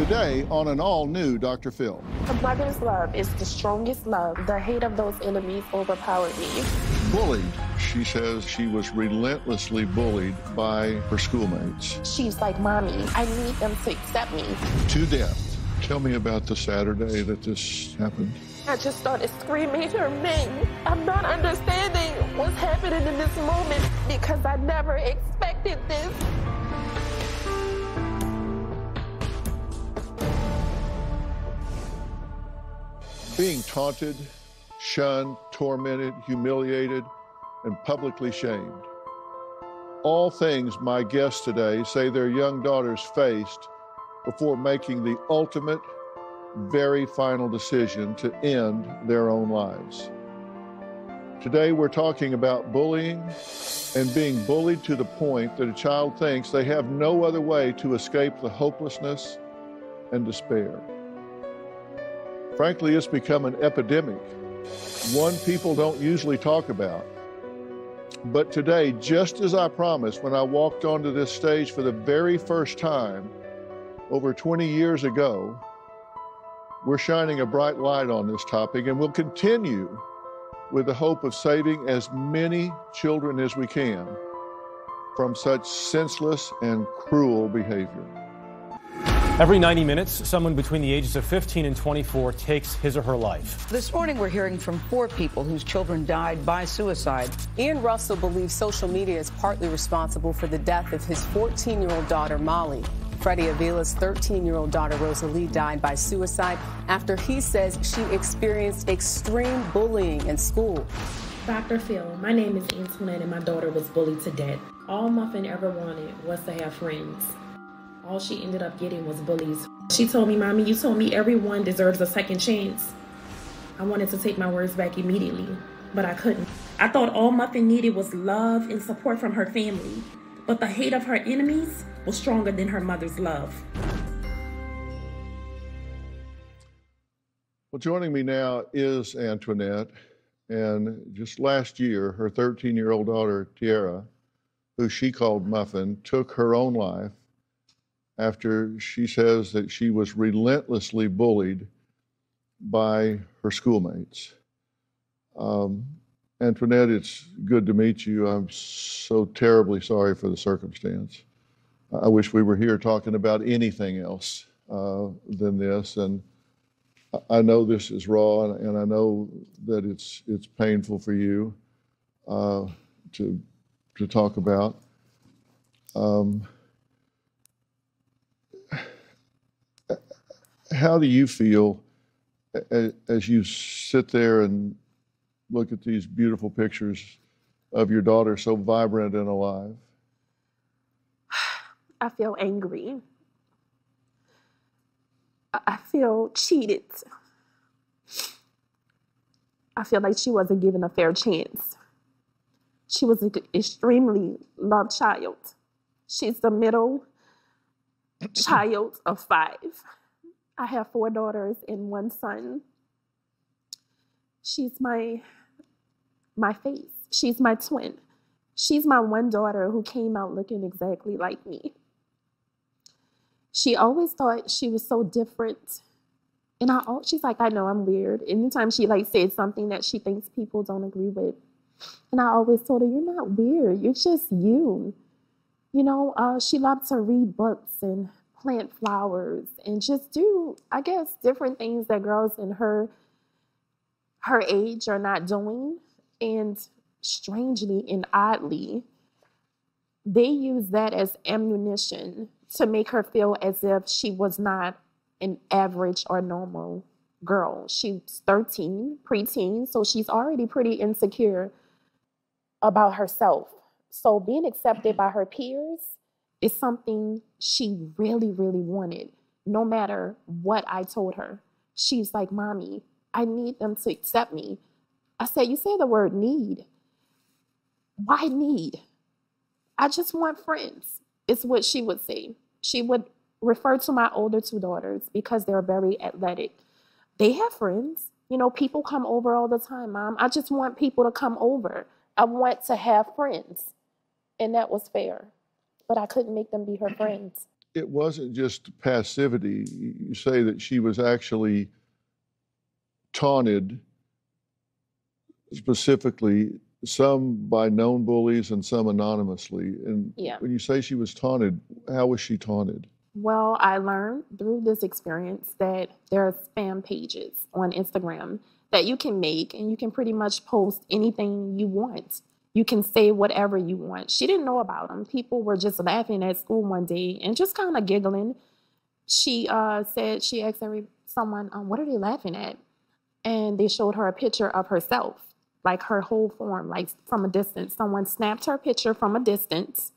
Today on an all-new Dr. Phil. A mother's love is the strongest love. The hate of those enemies overpowered me. Bullied. She says she was relentlessly bullied by her schoolmates. She's like, Mommy, I need them to accept me. To death. Tell me about the Saturday that this happened. I just started screaming her name. I'm not understanding what's happening in this moment because I never expected this. Being taunted, shunned, tormented, humiliated, and publicly shamed. All things my guests today say their young daughters faced before making the ultimate, very final decision to end their own lives. Today we're talking about bullying and being bullied to the point that a child thinks they have no other way to escape the hopelessness and despair. Frankly, it's become an epidemic, one people don't usually talk about. But today, just as I promised when I walked onto this stage for the very first time over 20 years ago, we're shining a bright light on this topic, and we'll continue with the hope of saving as many children as we can from such senseless and cruel behavior. Every 90 minutes, someone between the ages of 15 and 24 takes his or her life. This morning, we're hearing from 4 people whose children died by suicide. Ian Russell believes social media is partly responsible for the death of his 14-year-old daughter, Molly. Freddie Avila's 13-year-old daughter, Rosalie, died by suicide after he says she experienced extreme bullying in school. Dr. Phil, my name is Antoinette and my daughter was bullied to death. All Muffin ever wanted was to have friends. All she ended up getting was bullies. She told me, Mommy, you told me everyone deserves a second chance. I wanted to take my words back immediately, but I couldn't. I thought all Muffin needed was love and support from her family, but the hate of her enemies was stronger than her mother's love. Well, joining me now is Antoinette, and just last year, her 13-year-old daughter, Tiara, who she called Muffin, took her own life after she says that she was relentlessly bullied by her schoolmates. Antoinette, it's good to meet you. I'm so terribly sorry for the circumstance. I wish we were here talking about anything else than this. And I know this is raw, and I know that it's painful for you to talk about. How do you feel as you sit there and look at these beautiful pictures of your daughter so vibrant and alive? I feel angry. I feel cheated. I feel like she wasn't given a fair chance. She was an extremely loved child. She's the middle child of 5. I have 4 daughters and 1 son. She's my face. She's my twin. She's my one daughter who came out looking exactly like me. She always thought she was so different. And she's like, I know I'm weird. Anytime she said something that she thinks people don't agree with. And I always told her, you're not weird. You're just you. You know, she loved to read books and plant flowers and just do, I guess, different things that girls in her age are not doing. And strangely and oddly, they use that as ammunition to make her feel as if she was not an average or normal girl. She's 13, preteen, so she's already pretty insecure about herself. So being accepted by her peers is something she really, really wanted, no matter what I told her. She's like, Mommy, I need them to accept me. I said, you say the word need. Why need? I just want friends, is what she would say. She would refer to my older 2 daughters because they're very athletic. They have friends. You know, people come over all the time, Mom. I just want people to come over. I want to have friends. And that was fair. But I couldn't make them be her friends. it wasn't just passivity. You say that she was actually taunted, specifically, some by known bullies and some anonymously. And Yeah. when you say she was taunted, how was she taunted? Well, I learned through this experience that there are spam pages on Instagram that you can make, and you can pretty much post anything you want. You can say whatever you want. She didn't know about them. People were just laughing at school one day and just kind of giggling. She said, she asked someone, what are they laughing at? And they showed her a picture of herself, like her whole form, like from a distance. Someone snapped her picture from a distance,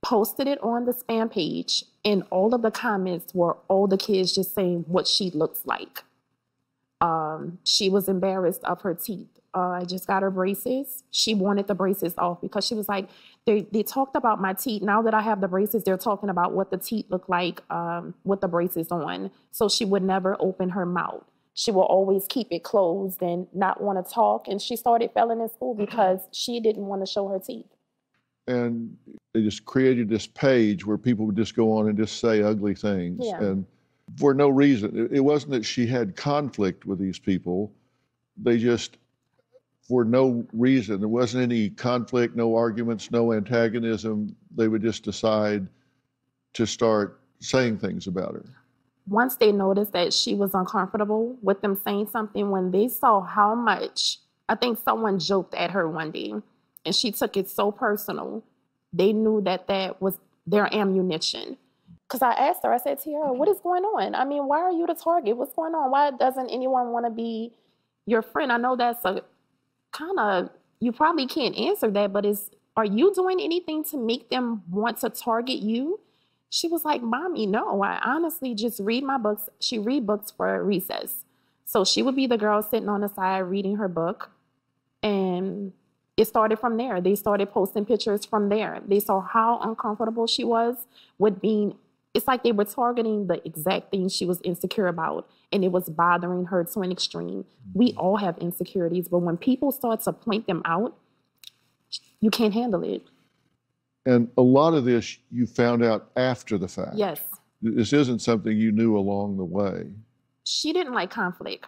posted it on the spam page, and all of the comments were all the kids just saying what she looks like. She was embarrassed of her teeth. I just got her braces. She wanted the braces off because she was like, they talked about my teeth. Now that I have the braces, they're talking about what the teeth look like with the braces on. So she would never open her mouth. She will always keep it closed and not want to talk. And she started failing in school because she didn't want to show her teeth. And they just created this page where people would just go on and just say ugly things. Yeah. And for no reason. It wasn't that she had conflict with these people. They just, for no reason, there wasn't any conflict, no arguments, no antagonism. They would just decide to start saying things about her. Once they noticed that she was uncomfortable with them saying something, when they saw how much, I think someone joked at her one day, and she took it so personal, they knew that that was their ammunition. Because I asked her, I said, Tiara, what is going on? I mean, why are you the target? What's going on? Why doesn't anyone want to be your friend? I know that's a kind of, you probably can't answer that, but are you doing anything to make them want to target you? She was like, Mommy, no, I honestly just read my books. She read books for recess. So she would be the girl sitting on the side reading her book. And it started from there. They started posting pictures from there. They saw how uncomfortable she was with being, it's like they were targeting the exact thing she was insecure about. And it was bothering her to an extreme. We all have insecurities, but when people start to point them out, you can't handle it. And a lot of this you found out after the fact. Yes. This isn't something you knew along the way. She didn't like conflict.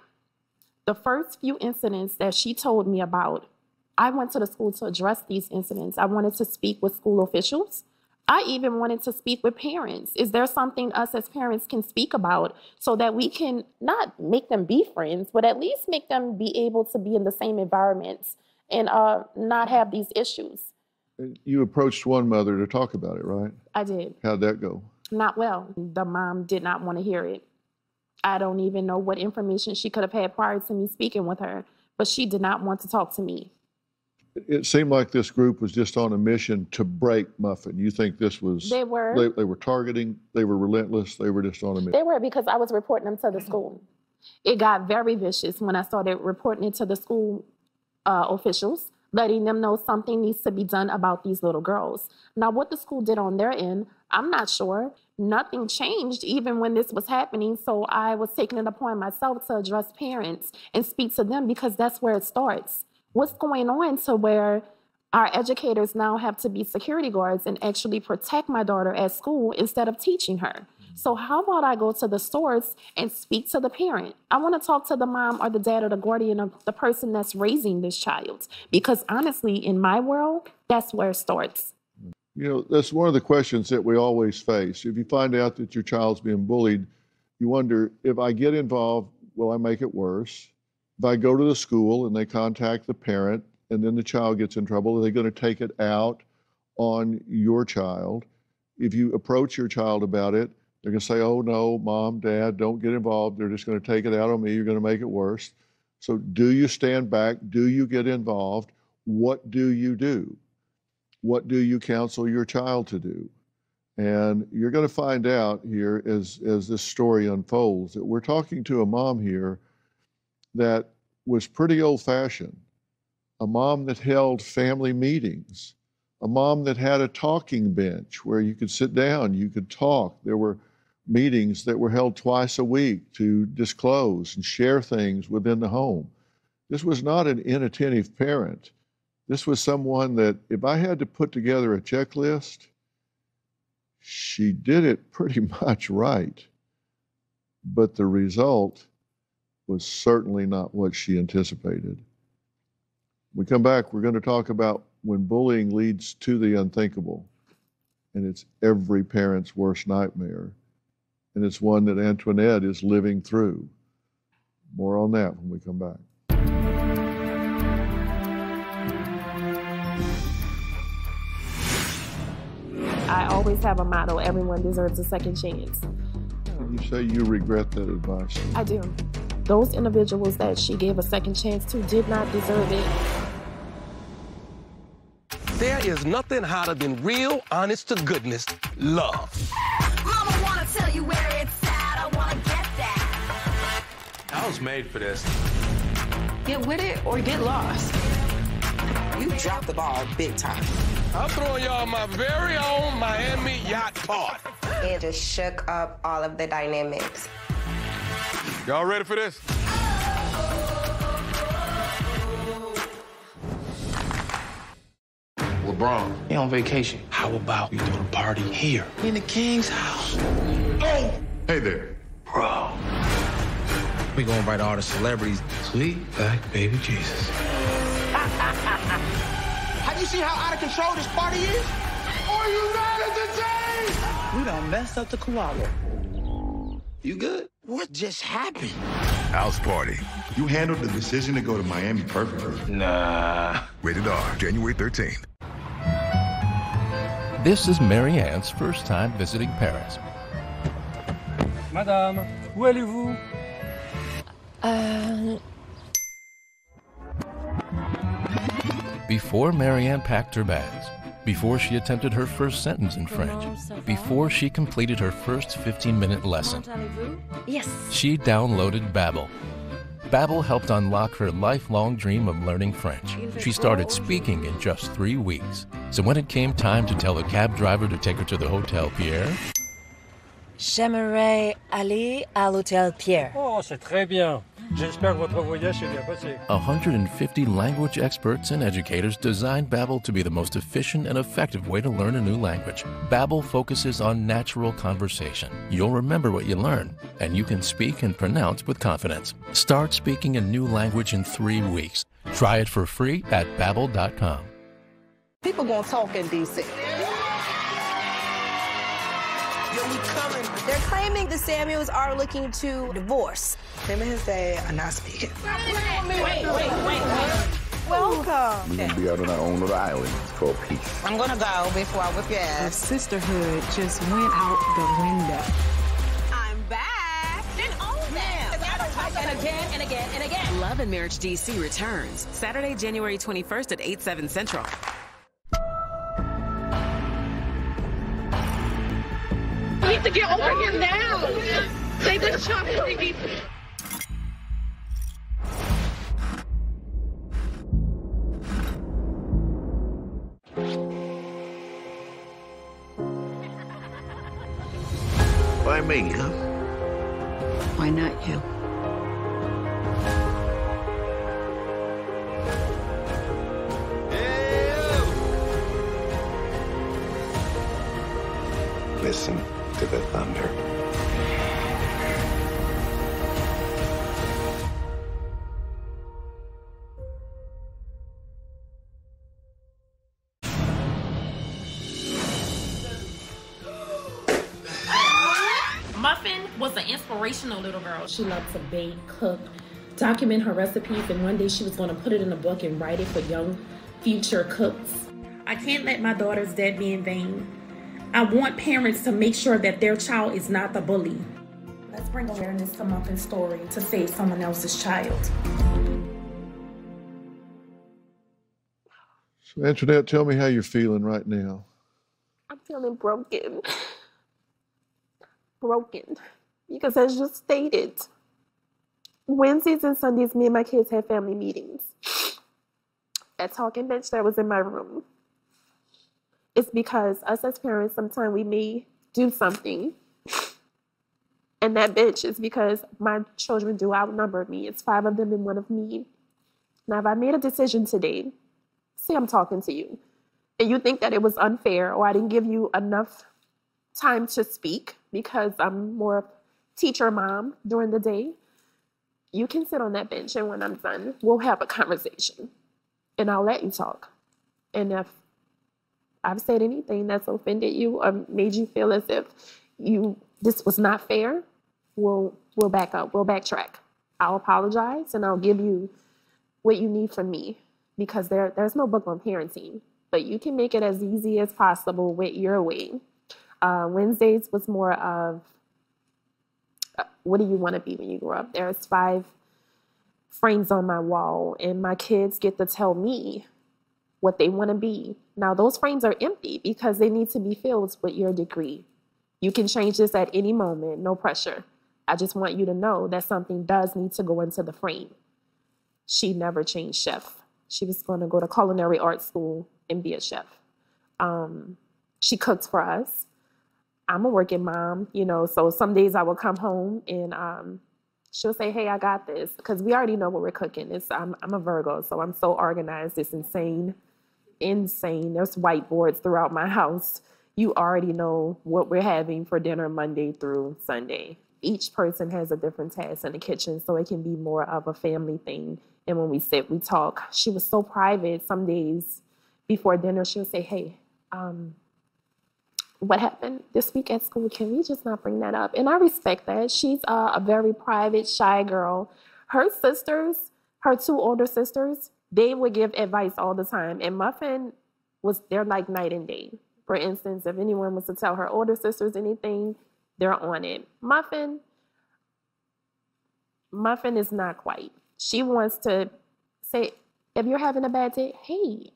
The first few incidents that she told me about, I went to the school to address these incidents. I wanted to speak with school officials. I even wanted to speak with parents. Is there something us as parents can speak about so that we can not make them be friends, but at least make them be able to be in the same environments and not have these issues? You approached one mother to talk about it, right? I did. How'd that go? Not well. The mom did not want to hear it. I don't even know what information she could have had prior to me speaking with her, but she did not want to talk to me. It seemed like this group was just on a mission to break Muffin. You think this was... They were. They were targeting, they were relentless, they were just on a mission. They were, because I was reporting them to the school. It got very vicious when I started reporting it to the school officials, letting them know something needs to be done about these little girls. Now, what the school did on their end, I'm not sure. Nothing changed even when this was happening. So I was taking it upon myself to address parents and speak to them, because that's where it starts. What's going on to where our educators now have to be security guards and actually protect my daughter at school instead of teaching her? So how about I go to the source and speak to the parent? I want to talk to the mom or the dad or the guardian of the person that's raising this child. Because honestly, in my world, that's where it starts. You know, that's one of the questions that we always face. If you find out that your child's being bullied, you wonder, if I get involved, will I make it worse? If I go to the school and they contact the parent and then the child gets in trouble, are they going to take it out on your child? If you approach your child about it, they're going to say, oh no, Mom, Dad, don't get involved. They're just going to take it out on me. You're going to make it worse. So do you stand back? Do you get involved? What do you do? What do you counsel your child to do? And you're going to find out here as this story unfolds that we're talking to a mom here that was pretty old-fashioned, a mom that held family meetings, a mom that had a talking bench where you could sit down, you could talk. There were meetings that were held twice a week to disclose and share things within the home. This was not an inattentive parent. This was someone that, if I had to put together a checklist, she did it pretty much right, but the result was certainly not what she anticipated. When we come back, we're going to talk about when bullying leads to the unthinkable, and it's every parent's worst nightmare, and it's one that Antoinette is living through. More on that when we come back. I always have a motto: everyone deserves a second chance. You say you regret that advice. I do. Those individuals that she gave a second chance to did not deserve it. There is nothing hotter than real, honest to goodness love. Mama wanna tell you where it's at. I wanna get that. I was made for this. Get with it or get lost. You dropped the ball big time. I'm throwing y'all my very own Miami yacht party. It just shook up all of the dynamics. Y'all ready for this? LeBron, he on vacation. How about we throw the party here in the King's house? Oh! Hey there. Bro. We gonna invite all the celebrities. Sweet black baby Jesus. Have you seen how out of control this party is? Are you not entertained? We done messed up the koala. You good? What just happened? House party. You handled the decision to go to Miami perfectly. Nah. Rated R, January 13th. This is Mary Ann's first time visiting Paris. Madame, où allez-vous? Before Mary Ann packed her bags, before she attempted her first sentence in French, before she completed her first 15-minute lesson, Yes. she downloaded Babbel. Babbel helped unlock her lifelong dream of learning French. She started speaking in just 3 weeks. So when it came time to tell the cab driver to take her to the Hotel Pierre, J'aimerais aller à l'Hôtel Pierre. Oh, c'est très bien. J'espère que votre voyage s'est bien passé. 150 language experts and educators designed Babbel to be the most efficient and effective way to learn a new language. Babbel focuses on natural conversation. You'll remember what you learn, and you can speak and pronounce with confidence. Start speaking a new language in 3 weeks. Try it for free at Babbel.com. People gonna talk in D.C. They're claiming the Samuels are looking to divorce. Him and his dad are not speaking. Wait. Welcome. We're gonna be out on our own little island. It's called peace. I'm gonna go before I whip your ass. Sisterhood just went out the window. I'm back. And own them. And again. Love and Marriage DC returns Saturday, January 21st at 8/7 Central. We need to get over here now. They just shot me. Why me, huh? Why not you? Listen to the thunder. Muffin was an inspirational little girl. She loved to bake, cook, document her recipes, and one day she was going to put it in a book and write it for young future cooks. I can't let my daughter's death be in vain. I want parents to make sure that their child is not the bully. Let's bring awareness to Muffin's story to save someone else's child. So Antoinette, tell me how you're feeling right now. I'm feeling broken. Because as just stated, Wednesdays and Sundays, me and my kids had family meetings. That talking bench that was in my room. It's because us as parents, sometimes we may do something, and that bench is because my children do outnumber me. It's 5 of them and 1 of me. Now, if I made a decision today, say I'm talking to you, and you think that it was unfair or I didn't give you enough time to speak because I'm more of teacher mom during the day, you can sit on that bench, and when I'm done, we'll have a conversation and I'll let you talk. And if I've said anything that's offended you or made you feel as if this was not fair, we'll back up, we'll backtrack. I'll apologize and I'll give you what you need from me, because there's no book on parenting, but you can make it as easy as possible with your way. Wednesdays was more of, what do you want to be when you grow up? There's 5 frames on my wall, and my kids get to tell me what they want to be. Now, those frames are empty because they need to be filled with your degree. You can change this at any moment, no pressure. I just want you to know that something does need to go into the frame. She never changed chef. She was going to go to culinary arts school and be a chef. She cooks for us. I'm a working mom, you know, so some days I will come home and she'll say, hey, I got this, because we already know what we're cooking. I'm a Virgo, so I'm so organized. It's insane. There's whiteboards throughout my house. You already know what we're having for dinner Monday through Sunday. Each person has a different task in the kitchen, so it can be more of a family thing. And when we sit, we talk. She was so private. Some days before dinner, she'll say, hey, what happened this week at school? Can we just not bring that up? And I respect that. She's a very private, shy girl. Her sisters, her 2 older sisters, they would give advice all the time. And Muffin they're like night and day. For instance, if anyone was to tell her older sisters anything, they're on it. Muffin is not quite. She wants to say, if you're having a bad day, hey,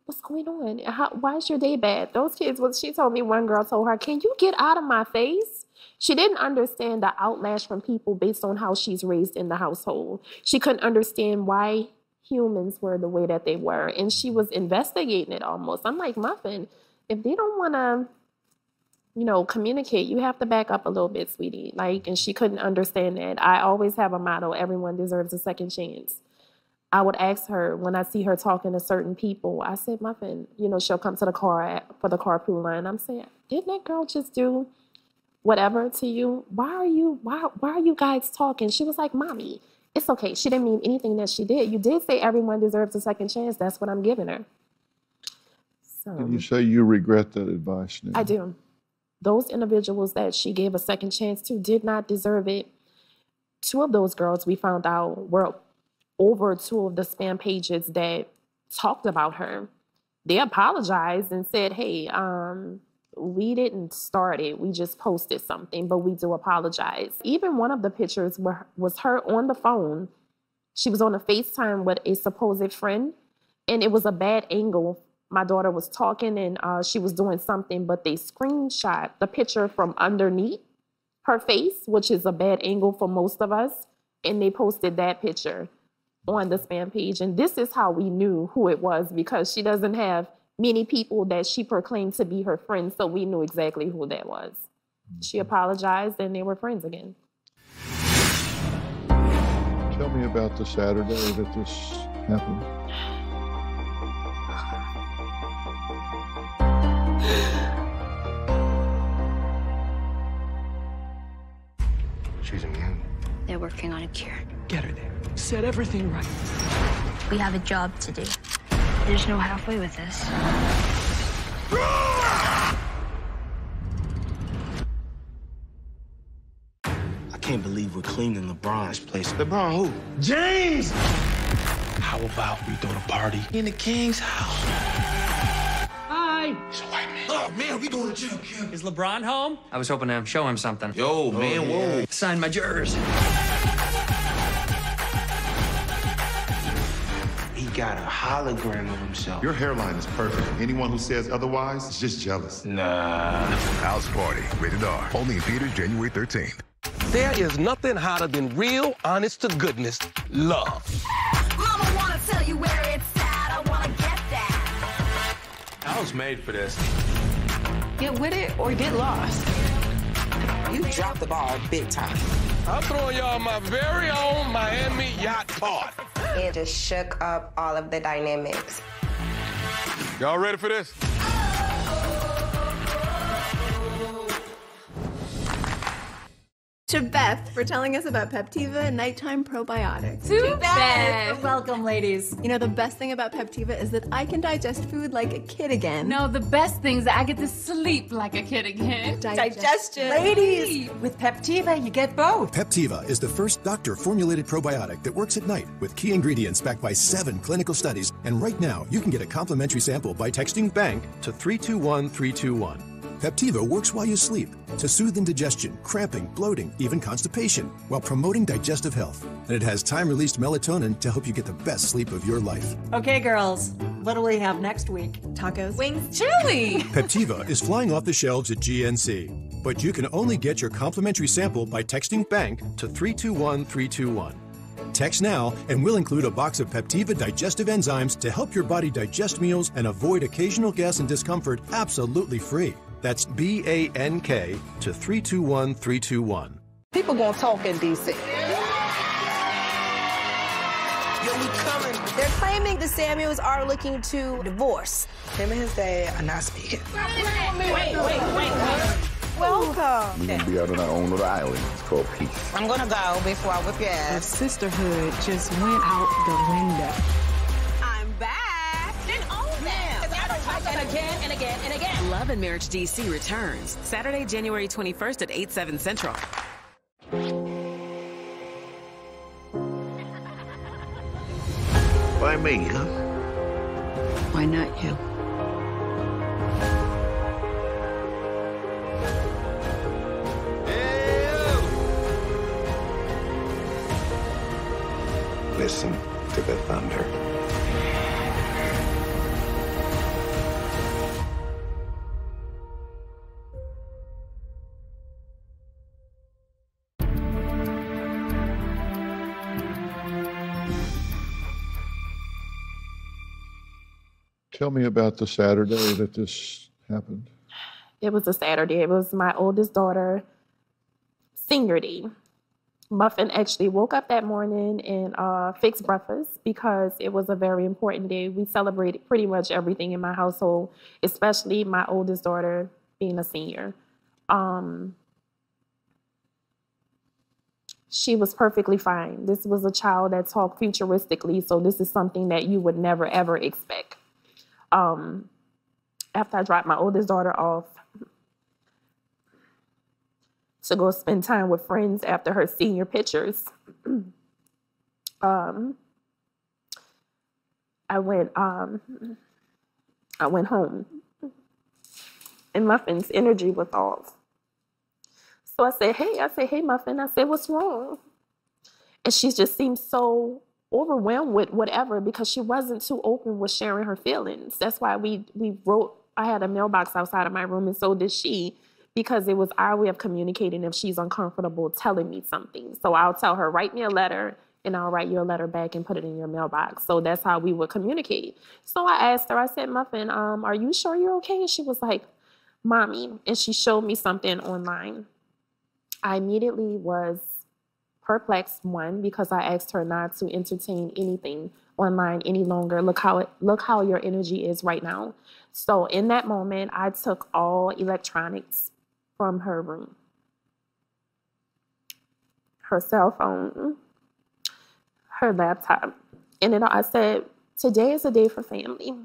what's going on? Why is your day bad? Those kids, she told me, one girl told her, can you get out of my face? She didn't understand the outlash from people based on how she's raised in the household. She couldn't understand why humans were the way that they were. And she was investigating it almost. I'm like, Muffin, if they don't want to, you know, communicate, you have to back up a little bit, sweetie. And she couldn't understand that. I always have a motto, everyone deserves a second chance. I would ask her when I see her talking to certain people, I said, Muffin, you know, she'll come to the car for the carpool line. I'm saying, didn't that girl just do whatever to you? Why are you guys talking? She was like, Mommy, it's okay. She didn't mean anything that she did. You did say everyone deserves a second chance. That's what I'm giving her. So, can you say you regret that advice now? I do. Those individuals that she gave a second chance to did not deserve it. 2 of those girls we found out were over 2 of the spam pages that talked about her. They apologized and said, hey, we didn't start it. We just posted something, but we do apologize. Even one of the pictures was her on the phone. She was on a FaceTime with a supposed friend, and it was a bad angle. My daughter was talking and she was doing something, but they screenshot the picture from underneath her face, which is a bad angle for most of us, and they posted that picture on the spam page. And this is how we knew who it was, because she doesn't have many people that she proclaimed to be her friends, so we knew exactly who that was. She apologized and they were friends again. Tell me about the Saturday that this happened. She's immune. They're working on a cure. Get her there. Set everything right. We have a job to do. There's no halfway with this. I can't believe we're cleaning LeBron's place. LeBron who? James! How about we throw the party in the King's house? Hi. It's a white man. Oh, man, we going to jail, Kim. Is LeBron home? I was hoping to show him something. Yo, man, whoa. Sign my jurors. He got a hologram of himself. Your hairline is perfect. Anyone who says otherwise is just jealous. Nah. House Party, rated R. Only in theaters January 13th. There is nothing hotter than real, honest-to-goodness love. Mama wanna tell you where it's at. I wanna get that. I was made for this. Get with it or get lost. You dropped the ball big time. I'm throwing y'all my very own Miami yacht party. It just shook up all of the dynamics. Y'all ready for this? to Beth for telling us about Peptiva Nighttime Probiotics. To Beth. Welcome, ladies. You know, the best thing about Peptiva is that I can digest food like a kid again. No, the best thing is that I get to sleep like a kid again. Digestion. Ladies, with Peptiva, you get both. Peptiva is the first doctor-formulated probiotic that works at night with key ingredients backed by 7 clinical studies. And right now, you can get a complimentary sample by texting BANK to 321321. Peptiva works while you sleep to soothe indigestion, cramping, bloating, even constipation, while promoting digestive health. And it has time-released melatonin to help you get the best sleep of your life. Okay, girls, what do we have next week? Tacos. Wings. Chili. Peptiva is flying off the shelves at GNC, but you can only get your complimentary sample by texting BANK to 321321. Text now, and we'll include a box of Peptiva digestive enzymes to help your body digest meals and avoid occasional gas and discomfort absolutely free. That's BANK to 321321. People gonna talk in D.C. They're claiming the Samuels are looking to divorce. Him and his dad are not speaking. Wait. Welcome. We're gonna be out on our own little island. It's called peace. I'm gonna go before I whip your ass. Sisterhood just went out the window. I'm back. Then own that. And again. Love and Marriage DC returns Saturday, January 21st at 8/7 Central. Why me, huh? Why not you? Listen to the thunder. Tell me about the Saturday that this happened. It was a Saturday. It was my oldest daughter, senior day. Muffin actually woke up that morning and fixed breakfast because it was a very important day. We celebrated pretty much everything in my household, especially my oldest daughter being a senior. She was perfectly fine. This was a child that talked futuristically, so this is something that you would never, ever expect. After I dropped my oldest daughter off to go spend time with friends after her senior pictures, I went home, and Muffin's energy was off. So I said, hey, Muffin. I said, what's wrong? And she just seemed so overwhelmed with whatever because she wasn't too open with sharing her feelings. That's why we wrote, I had a mailbox outside of my room, and so did she, because it was our way of communicating if she's uncomfortable telling me something. So I'll tell her, write me a letter, and I'll write you a letter back and put it in your mailbox. So that's how we would communicate. So I asked her, I said, Muffin, are you sure you're okay? And she was like, Mommy, and she showed me something online. I immediately was perplexed, one, because I asked her not to entertain anything online any longer. Look how your energy is right now. So in that moment, I took all electronics from her room. Her cell phone, her laptop. And then I said, today is a day for family.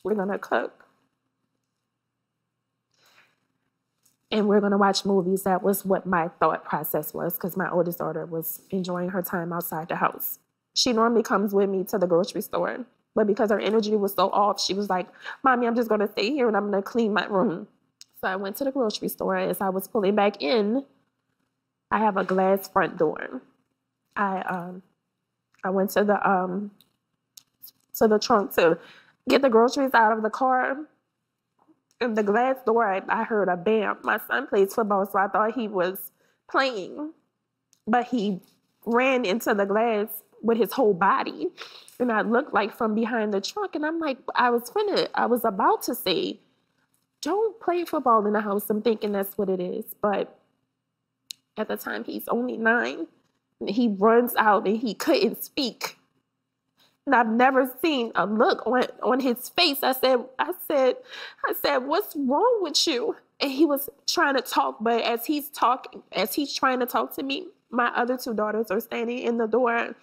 We're gonna cook. And we're going to watch movies. That was what my thought process was, because my oldest daughter was enjoying her time outside the house. She normally comes with me to the grocery store, but because her energy was so off, she was like, Mommy, I'm just going to stay here and I'm going to clean my room. So I went to the grocery store. As I was pulling back in, I have a glass front door. I went to the trunk to get the groceries out of the car. In the glass door, I heard a bam. My son plays football, so I thought he was playing. But he ran into the glass with his whole body. And I looked like from behind the trunk, and I'm like, I was about to say, don't play football in the house. I'm thinking that's what it is. But at the time, he's only 9. And he runs out, and he couldn't speak. And I've never seen a look on his face. I said, what's wrong with you? And he was trying to talk, but as he's trying to talk to me, my other 2 daughters are standing in the door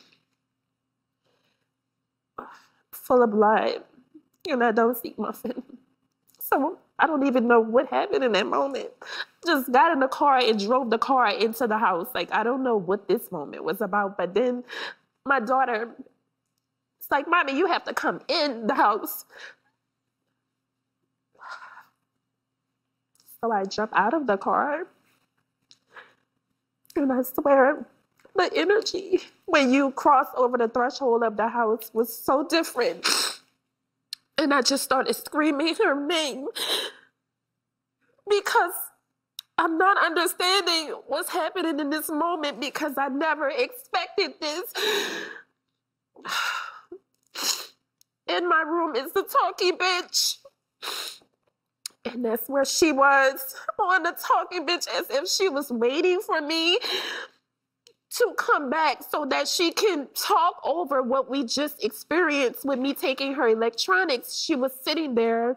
full of blood, and I don't see Muffin. So I don't even know what happened in that moment. Just got in the car and drove the car into the house. Like, I don't know what this moment was about. But then my daughter, it's like, Mommy, you have to come in the house. So I jump out of the car. And I swear, the energy when you cross over the threshold of the house was so different. And I just started screaming her name because I'm not understanding what's happening in this moment because I never expected this. In my room is the talking bench. And that's where she was, on the talking bench, as if she was waiting for me to come back so that she can talk over what we just experienced with me taking her electronics. She was sitting there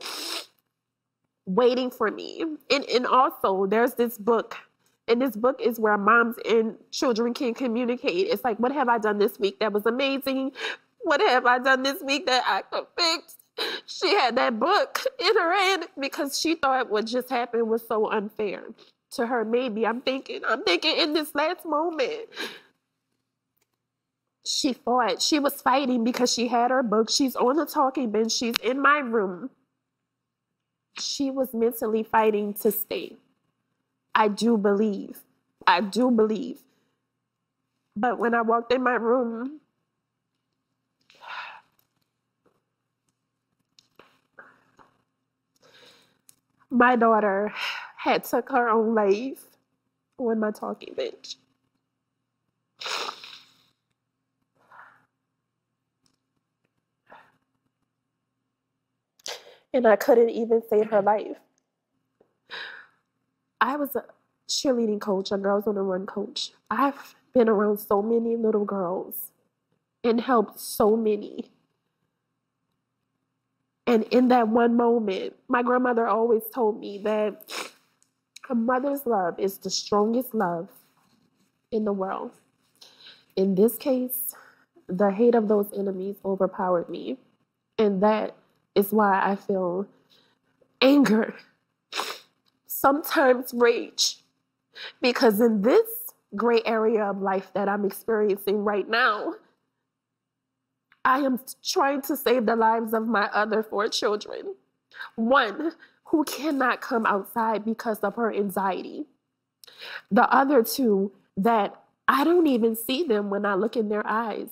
waiting for me. And also, there's this book. And this book is where moms and children can communicate. It's like, what have I done this week that was amazing? What have I done this week that I could fix? She had that book in her hand because she thought what just happened was so unfair to her. Maybe I'm thinking in this last moment, she fought. She was fighting because she had her book. She's on the talking bench. She's in my room. She was mentally fighting to stay. I do believe. But when I walked in my room, my daughter had took her own life on my talking bench. And I couldn't even save her life. I was a cheerleading coach, a Girls on the Run coach. I've been around so many little girls and helped so many. And in that one moment, my grandmother always told me that a mother's love is the strongest love in the world. In this case, the hate of those enemies overpowered me. And that is why I feel anger, sometimes rage. Because in this gray area of life that I'm experiencing right now, I am trying to save the lives of my other 4 children. One who cannot come outside because of her anxiety. The other 2 that I don't even see them when I look in their eyes.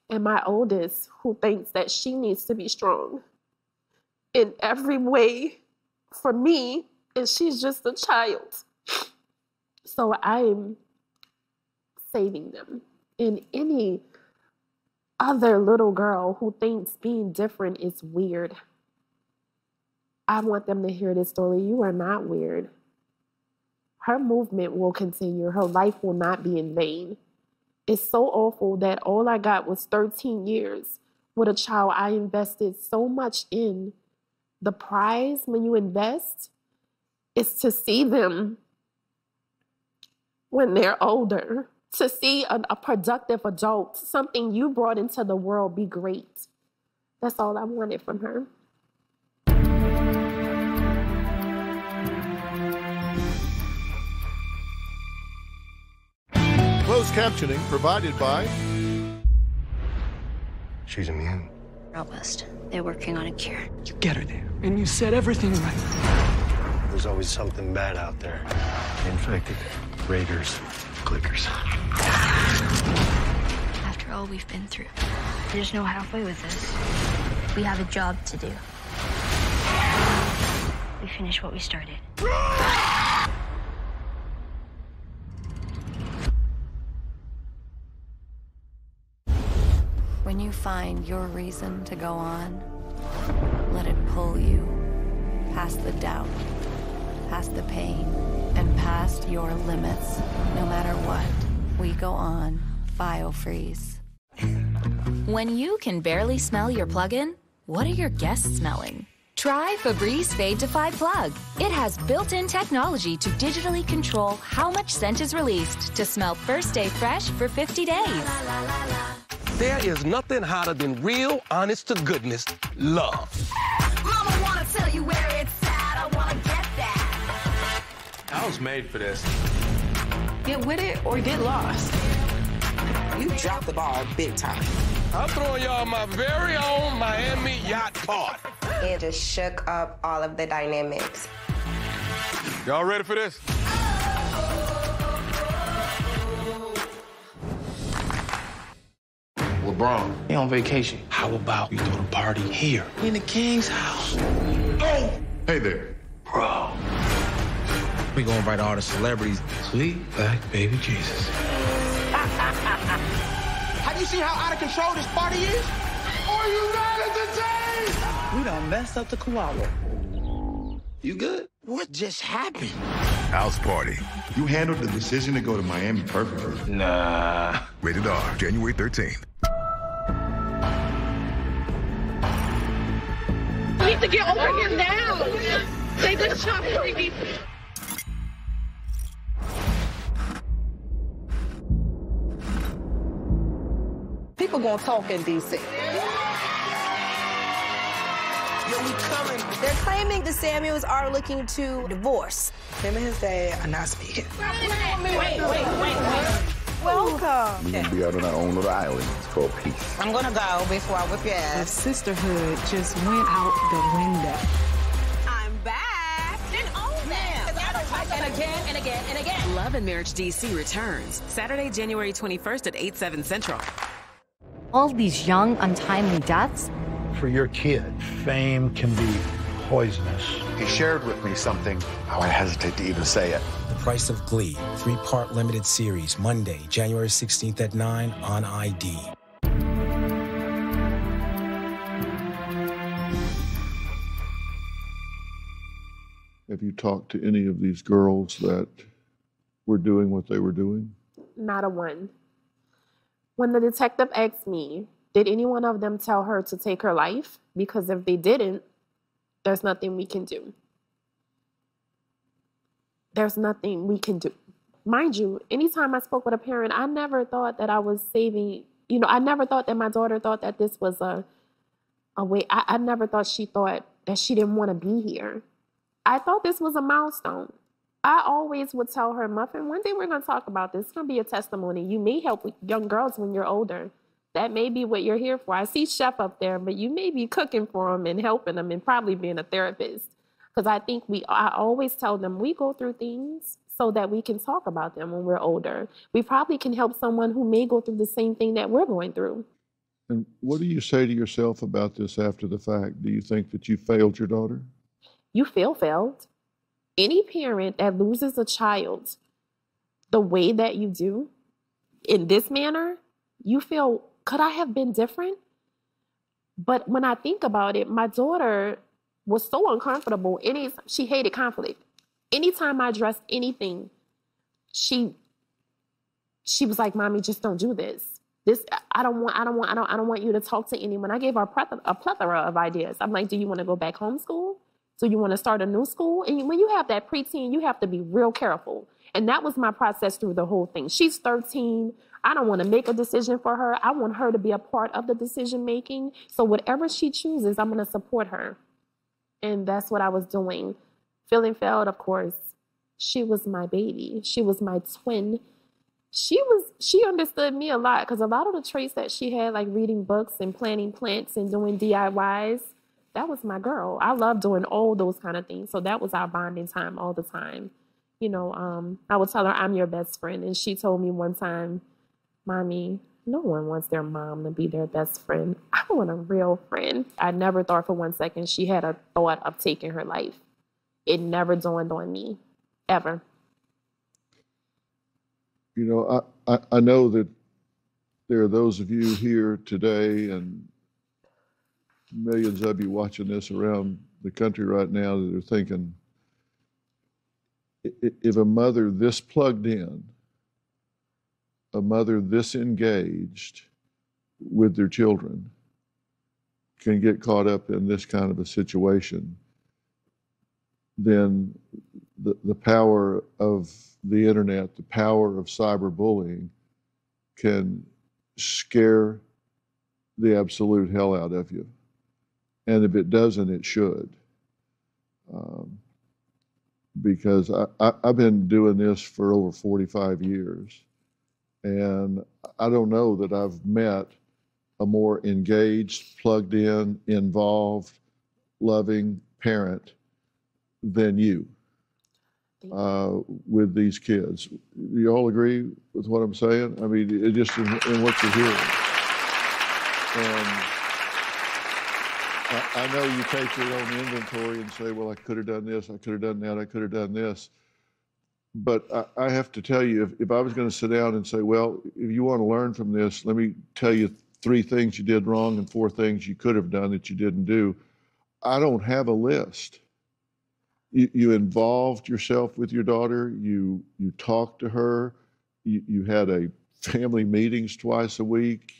And my oldest who thinks that she needs to be strong in every way for me, and she's just a child. So I'm saving them. And any other little girl who thinks being different is weird, I want them to hear this story. You are not weird. Her movement will continue. Her life will not be in vain. It's so awful that all I got was 13 years with a child I invested so much in. The prize when you invest is to see them when they're older, to see a productive adult, something you brought into the world, be great. That's all I wanted from her. Closed captioning provided by... She's immune. Almost. They're working on a cure. You get her there, and you said everything right. There's always something bad out there. Infected, raiders, clickers. After all we've been through, there's no halfway with this. We have a job to do. We finish what we started. When you find your reason to go on, let it pull you past the doubt, past the pain, and past your limits. No matter what, we go on BioFreeze. When you can barely smell your plug-in, what are your guests smelling? Try Febreze Fade to Fly Plug. It has built-in technology to digitally control how much scent is released to smell first day fresh for 50 days. There is nothing hotter than real, honest to goodness love. Mama wanna tell you where it's at. I wanna get that. I was made for this. Get with it or get lost. You dropped the ball big time. I'm throwing y'all my very own Miami yacht party. It just shook up all of the dynamics. Y'all ready for this? LeBron, he on vacation. How about we throw the party here in the King's house? Oh! Hey there. Bro. We gonna invite all the celebrities. Sweet black baby Jesus. Have you seen how out of control this party is? Are you not entertained? We done messed up the koala. You good? What just happened? House party. You handled the decision to go to Miami perfectly. Nah. Rated R, January 13th. You need to get over here now. They just shot me. People gonna talk in D.C. Yo, we coming. They're claiming the Samuels are looking to divorce. Him and his dad are not speaking. Wait. Welcome. We're gonna be out on our own little island. It's called peace. I'm gonna go before I whip your ass. The sisterhood just went out the window. I'm back. Then own that. And again, and again, and again. Love and Marriage DC returns Saturday, January 21st at 8, 7 Central. All these young, untimely deaths. For your kid, fame can be poisonous. He shared with me something. Oh, I hesitate to even say it. The Price of Glee, 3-part limited series, Monday, January 16th at 9 on ID. Have you talked to any of these girls that were doing what they were doing? Not a one. When the detective asked me, did any one of them tell her to take her life? Because if they didn't, there's nothing we can do. There's nothing we can do. Mind you, anytime I spoke with a parent, I never thought that I was saving, I never thought that my daughter thought that this was a way. I never thought she thought that she didn't want to be here. I thought this was a milestone. I always would tell her, Muffin, one day we're going to talk about this. It's going to be a testimony. You may help young girls when you're older. That may be what you're here for. I see Chef up there, but you may be cooking for them and helping them and probably being a therapist. Because I think I always tell them we go through things so that we can talk about them when we're older. We probably can help someone who may go through the same thing that we're going through. And what do you say to yourself about this after the fact? Do you think that you failed your daughter? You feel failed. Any parent that loses a child the way that you do, in this manner, you feel, could I have been different? But when I think about it, my daughter was so uncomfortable. She hated conflict. Anytime I addressed anything, she was like, Mommy, just don't do this. I don't want you to talk to anyone. I gave her a plethora of ideas. I'm like, do you want to go back homeschool? So you want to start a new school? And when you have that preteen, you have to be real careful. And that was my process through the whole thing. She's 13. I don't want to make a decision for her. I want her to be a part of the decision making. So whatever she chooses, I'm going to support her. And that's what I was doing. Feeling failed, of course. She was my baby. She was my twin. She understood me a lot because a lot of the traits that she had, like reading books and planting plants and doing DIYs, that was my girl. I love doing all those kind of things. So that was our bonding time all the time. I would tell her, I'm your best friend. And she told me one time, Mommy, no one wants their mom to be their best friend. I want a real friend. I never thought for 1 second she had a thought of taking her life. It never dawned on me, ever. I know that there are those of you here today and millions of you watching this around the country right now that are thinking, if a mother this plugged in, a mother this engaged with their children can get caught up in this kind of a situation, then the power of the internet, the power of cyberbullying can scare the absolute hell out of you. And if it doesn't, it should. Because I've been doing this for over 45 years, and I don't know that I've met a more engaged, plugged in, involved, loving parent than you with these kids. Do you all agree with what I'm saying? I mean, it just in what you're hearing. And I know you take your own inventory and say, well, I could have done this, I could have done that, I could have done this. But I have to tell you, if I was going to sit down and say, well, if you want to learn from this, let me tell you 3 things you did wrong and 4 things you could have done that you didn't do. I don't have a list. You involved yourself with your daughter. You talked to her. You had a family meetings twice a week.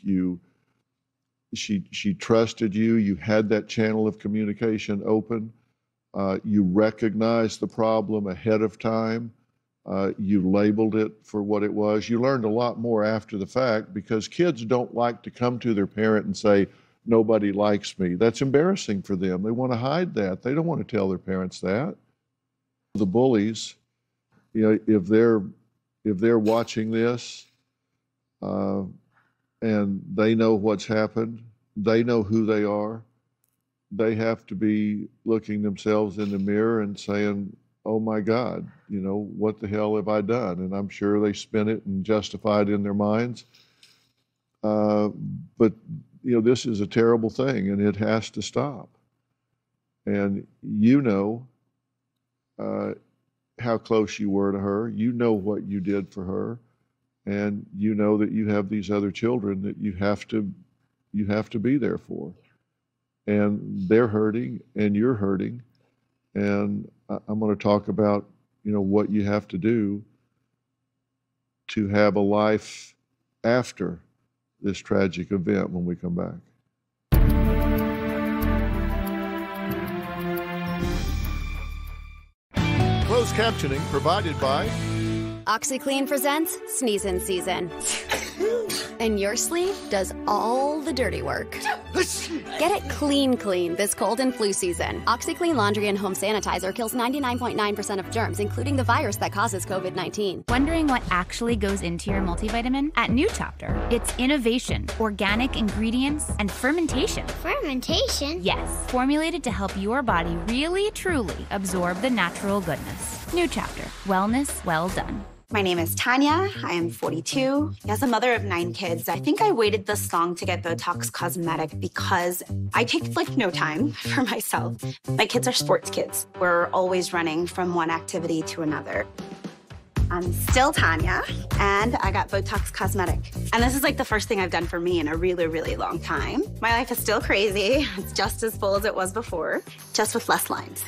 She trusted you. You had that channel of communication open. You recognized the problem ahead of time. You labeled it for what it was. You learned a lot more after the fact, because kids don't like to come to their parent and say, nobody likes me. That's embarrassing for them. They want to hide that. They don't want to tell their parents that. The bullies, you know, if they're watching this and they know what's happened, they know who they are, they have to be looking themselves in the mirror and saying, oh my God, you know, what the hell have I done? And I'm sure they spin it and justify it in their minds. But, you know, this is a terrible thing and it has to stop. And you know how close you were to her. You know what you did for her. And you know that you have these other children that you have to be there for. And they're hurting and you're hurting. And I'm going to talk about, you know, what you have to do to have a life after this tragic event when we come back. Closed captioning provided by OxyClean presents Sneeze-In Season. And your sleeve does all the dirty work. Get it clean this cold and flu season. OxyClean Laundry and Home Sanitizer kills 99.9% of germs, including the virus that causes COVID-19. Wondering what actually goes into your multivitamin? At New Chapter, it's innovation, organic ingredients, and fermentation. Fermentation? Yes, formulated to help your body really, truly absorb the natural goodness. New Chapter, wellness well done. My name is Tanya. I am 42. As a mother of 9 kids, I think I waited this long to get Botox Cosmetic because I take like no time for myself. My kids are sports kids. We're always running from one activity to another. I'm still Tanya, and I got Botox Cosmetic. And this is like the first thing I've done for me in a really, really long time. My life is still crazy. It's just as full as it was before, just with less lines.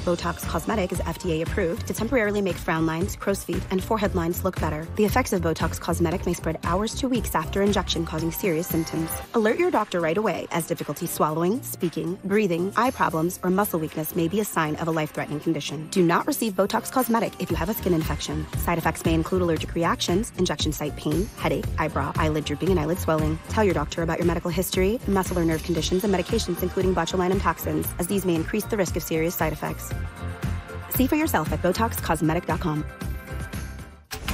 Botox Cosmetic is FDA approved to temporarily make frown lines, crow's feet, and forehead lines look better. The effects of Botox Cosmetic may spread hours to weeks after injection, causing serious symptoms. Alert your doctor right away, as difficulty swallowing, speaking, breathing, eye problems, or muscle weakness may be a sign of a life-threatening condition. Do not receive Botox Cosmetic if you have a skin infection. Side effects may include allergic reactions, injection site pain, headache, eyebrow, eyelid drooping, and eyelid swelling. Tell your doctor about your medical history, muscle or nerve conditions, and medications including botulinum toxins, as these may increase the risk of serious side effects. See for yourself at BotoxCosmetic.com.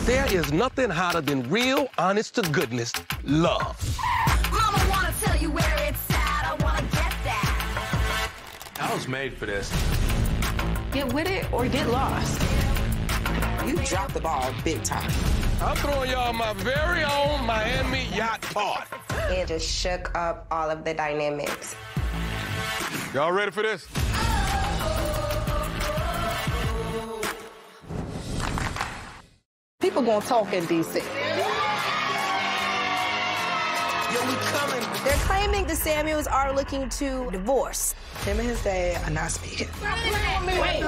There is nothing hotter than real, honest-to-goodness love. Mama wanna tell you where it's at. I wanna get that. I was made for this. Get with it or get lost. You dropped the ball big time. I'm throwing y'all my very own Miami yacht party. It just shook up all of the dynamics. Y'all ready for this? People gonna talk in D.C. Yo, we coming. They're claiming the Samuels are looking to divorce. Him and his dad are not speaking. Wait.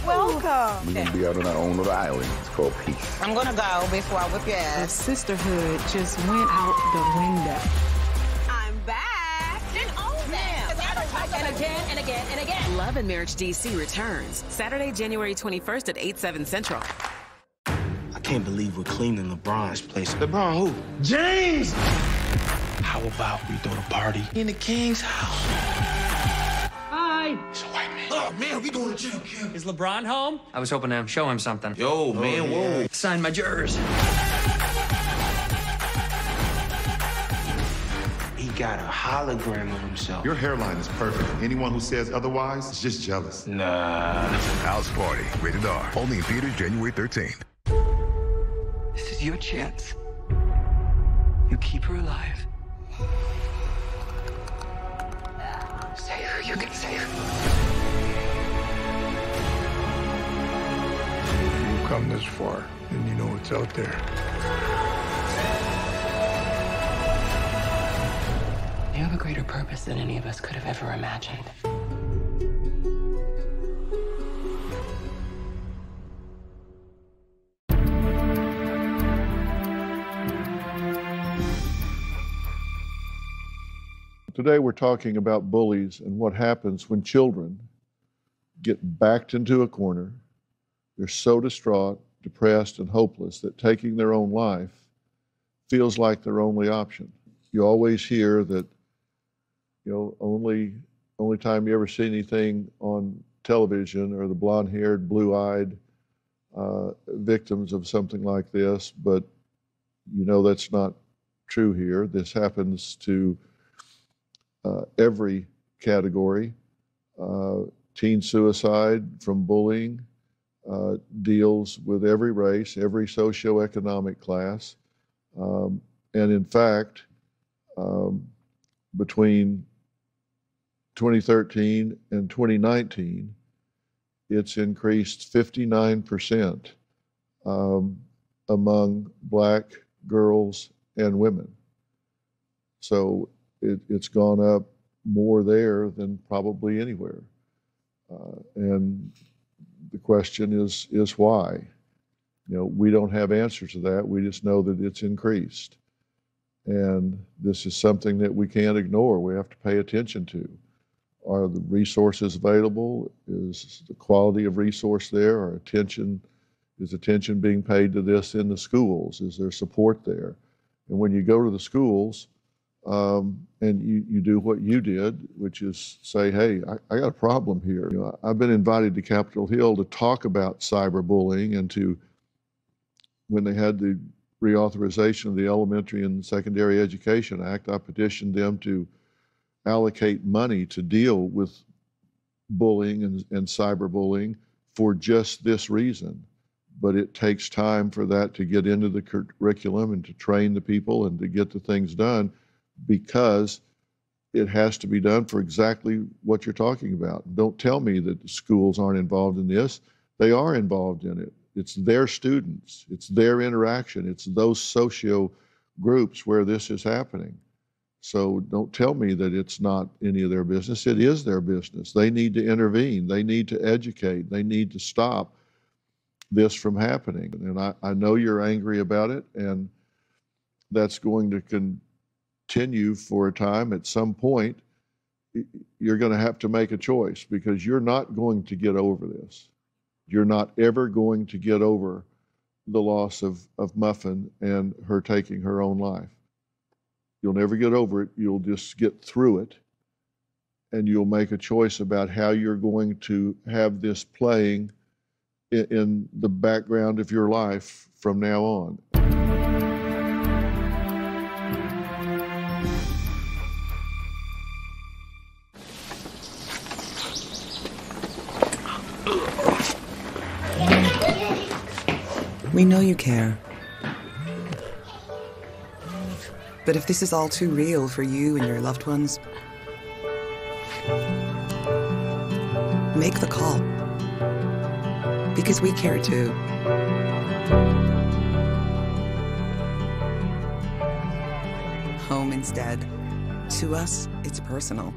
Welcome. We're gonna be out on our own little island. It's called peace. I'm gonna go before I whip your ass. The sisterhood just went out the window. I'm back. again and again and again. Love and Marriage DC returns Saturday, January 21st at 8/7 Central. I can't believe we're cleaning LeBron's place. LeBron who? James! How about we throw the party in the King's house? Hi. It's a white man. Oh, man, we going to jail, Kim. Is LeBron home? I was hoping to show him something. Yo, man, whoa. Sign my jurors. He got a hologram of himself. Your hairline is perfect. Anyone who says otherwise is just jealous. Nah. House Party, rated R. Only in theaters January 13th. This is your chance. You keep her alive. Save her. You can save her. You've come this far, and you know what's out there. You have a greater purpose than any of us could have ever imagined. Today we're talking about bullies and what happens when children get backed into a corner. They're so distraught, depressed, and hopeless that taking their own life feels like their only option. You always hear that, only time you ever see anything on television are the blonde-haired, blue-eyed victims of something like this, but that's not true here. This happens to every category. Teen suicide from bullying deals with every race, every socioeconomic class. And in fact, between 2013 and 2019, it's increased 59% among Black girls and women. So it's gone up more there than probably anywhere. And the question is why? We don't have answers to that. We just know that it's increased. And this is something that we can't ignore. We have to pay attention to. Are the resources available? Is the quality of resource there? Is attention being paid to this in the schools? Is there support there? And when you go to the schools, and you do what you did, which is say, hey, I got a problem here. I've been invited to Capitol Hill to talk about cyberbullying and when they had the reauthorization of the Elementary and Secondary Education Act, I petitioned them to allocate money to deal with bullying and cyberbullying for just this reason. But it takes time for that to get into the curriculum and to train the people and to get the things done, because it has to be done for exactly what you're talking about. Don't tell me that the schools aren't involved in this. They are involved in it. It's their students. It's their interaction. It's those socio groups where this is happening. So don't tell me that it's not any of their business. It is their business. They need to intervene. They need to educate. They need to stop this from happening. And I know you're angry about it, and that's going to continue for a time. At some point, you're going to have to make a choice, because you're not going to get over this. You're not ever going to get over the loss of Muffin and her taking her own life. You'll never get over it. You'll just get through it, and you'll make a choice about how you're going to have this playing in the background of your life from now on. We know you care. But if this is all too real for you and your loved ones, make the call. Because we care too. Home instead. To us, it's personal.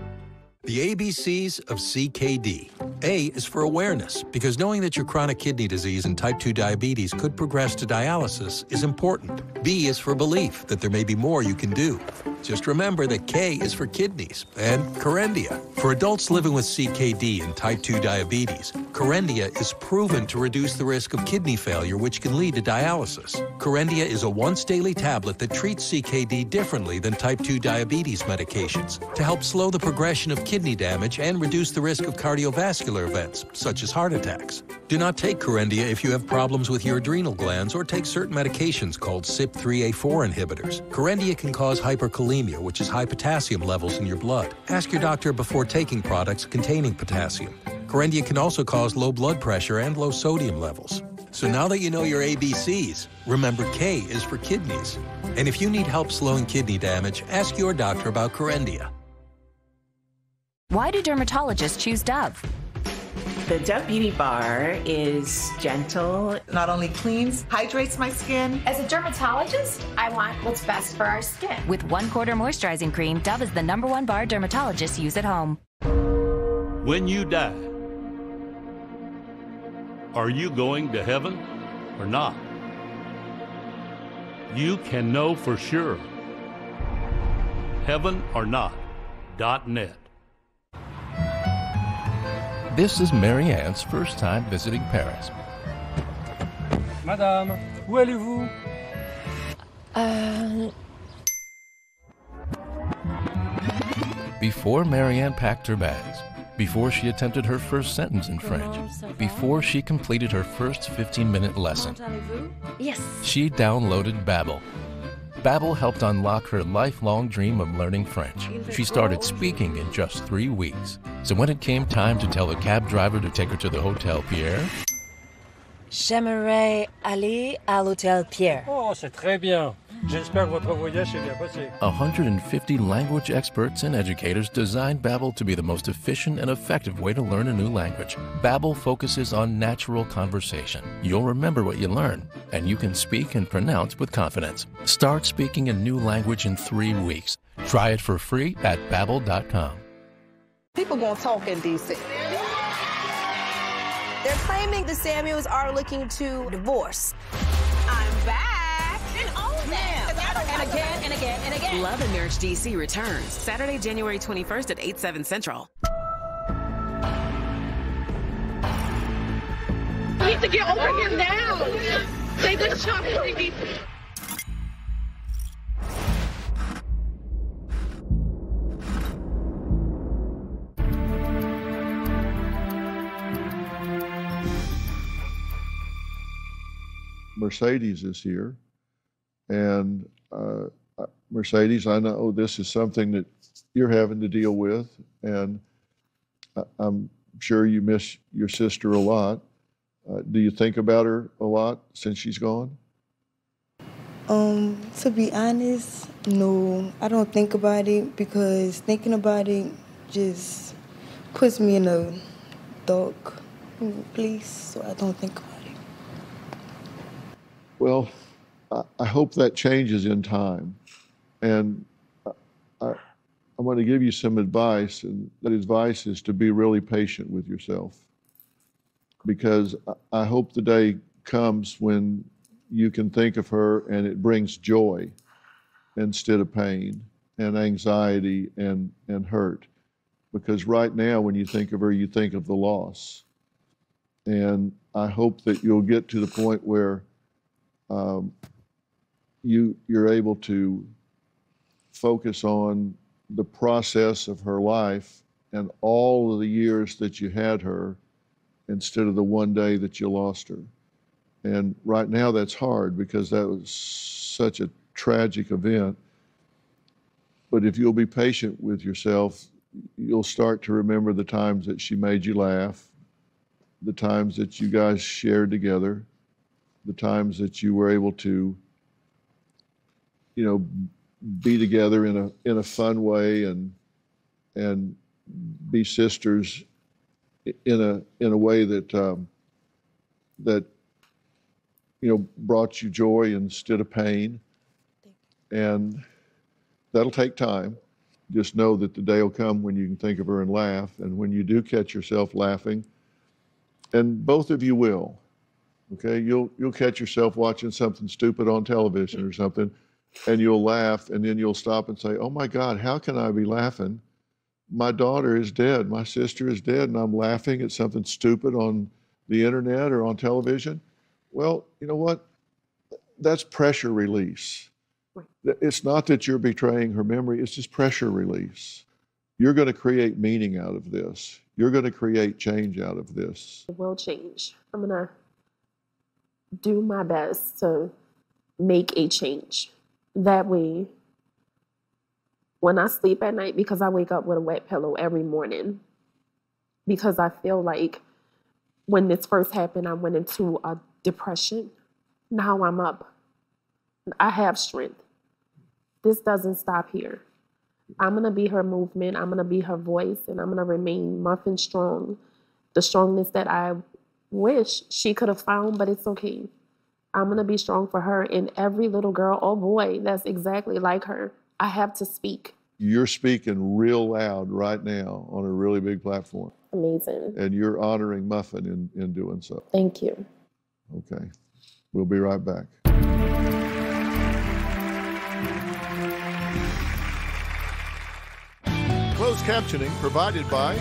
The ABCs of CKD. A is for awareness, because knowing that your chronic kidney disease and type 2 diabetes could progress to dialysis is important. B is for belief that there may be more you can do. Just remember that K is for kidneys and Kerendia. For adults living with CKD and type 2 diabetes, Kerendia is proven to reduce the risk of kidney failure, which can lead to dialysis. Kerendia is a once-daily tablet that treats CKD differently than type 2 diabetes medications to help slow the progression of kidney damage and reduce the risk of cardiovascular events, such as heart attacks. Do not take Kerendia if you have problems with your adrenal glands or take certain medications called CYP3A4 inhibitors. Kerendia can cause hyperkalemia, which is high potassium levels in your blood. Ask your doctor before taking products containing potassium. Kerendia can also cause low blood pressure and low sodium levels. So now that you know your ABCs, remember K is for kidneys. And if you need help slowing kidney damage, ask your doctor about Kerendia. Why do dermatologists choose Dove? The Dove Beauty Bar is gentle, not only cleans, hydrates my skin. As a dermatologist, I want what's best for our skin. With 1/4 moisturizing cream, Dove is the #1 bar dermatologists use at home. When you die, are you going to heaven or not? You can know for sure. heavenornot.net. This is Mary Ann's first time visiting Paris. Madame, où allez-vous? Before Mary Ann packed her bags, before she attempted her first sentence in French, before she completed her first 15-minute lesson, Yes. she downloaded Babbel. Babbel helped unlock her lifelong dream of learning French. She started speaking in just 3 weeks. So when it came time to tell the cab driver to take her to the Hotel Pierre, J'aimerais aller à l'Hôtel Pierre. Oh, c'est très bien. J'espère que votre voyage s'est bien passé. 150 language experts and educators designed Babbel to be the most efficient and effective way to learn a new language. Babbel focuses on natural conversation. You'll remember what you learn, and you can speak and pronounce with confidence. Start speaking a new language in 3 weeks. Try it for free at Babbel.com. People gonna talk in D.C. They're claiming the Samuels are looking to divorce. I'm back and all that. And again, and again, and again. Love and Marriage DC returns Saturday, January 21st at 8/7 Central. You need to get over him now. They just shot me. Mercedes is here, and Mercedes, I know this is something that you're having to deal with, and I'm sure you miss your sister a lot. Do you think about her a lot since she's gone? To be honest, no, I don't think about it, because thinking about it just puts me in a dark place, so I don't think about it. Well, I hope that changes in time. And I'm going to give you some advice, and that advice is to be really patient with yourself. Because I hope the day comes when you can think of her and it brings joy instead of pain and anxiety and hurt. Because right now, when you think of her, you think of the loss. And I hope that you'll get to the point where you're able to focus on the process of her life and all of the years that you had her instead of the one day that you lost her. And right now that's hard because that was such a tragic event. But if you'll be patient with yourself, you'll start to remember the times that she made you laugh, the times that you guys shared together, the times that you were able to, you know, be together in a fun way and be sisters in a way that that you know brought you joy instead of pain. And that'll take time, just know that the day will come when you can think of her and laugh. And when you do catch yourself laughing, and both of you will, okay, you'll catch yourself watching something stupid on television or something, and you'll laugh, and then you'll stop and say, oh my God, how can I be laughing? My daughter is dead, my sister is dead, and I'm laughing at something stupid on the internet or on television. Well, you know what? That's pressure release. It's not that you're betraying her memory, it's just pressure release. You're going to create meaning out of this. You're going to create change out of this. It will change. I'm going to do my best to make a change. That way, when I sleep at night, because I wake up with a wet pillow every morning, because I feel like when this first happened, I went into a depression. Now I'm up. I have strength. This doesn't stop here. I'm going to be her movement. I'm going to be her voice, and I'm going to remain muffin strong. The strongness that I wish she could have found, but it's okay. I'm going to be strong for her and every little girl or boy that's exactly like her. I have to speak. You're speaking real loud right now on a really big platform. Amazing. And you're honoring Muffin in doing so. Thank you. Okay. We'll be right back. Closed captioning provided by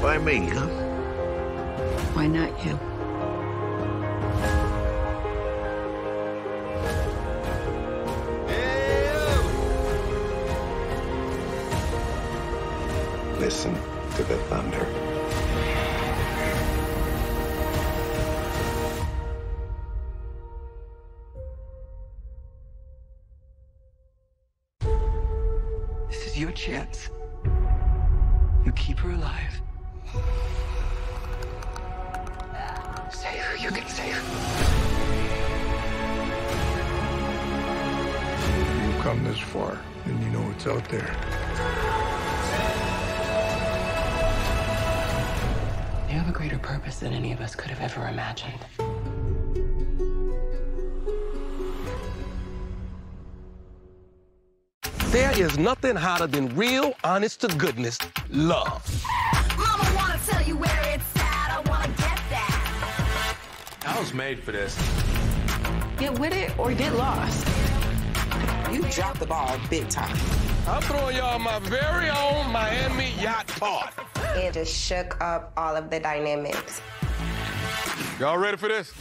Why me, huh? Why not you? Listen to the thunder. This is your chance. You keep her alive. Save her. You can save her. You've come this far, and you know what's out there. You have a greater purpose than any of us could have ever imagined. There is nothing hotter than real, honest-to-goodness love. Mama wanna tell you where it's at. I wanna get that. I was made for this. Get with it or get lost. You dropped the ball big time. I'm throwing y'all my very own Miami yacht party. It just shook up all of the dynamics. Y'all ready for this?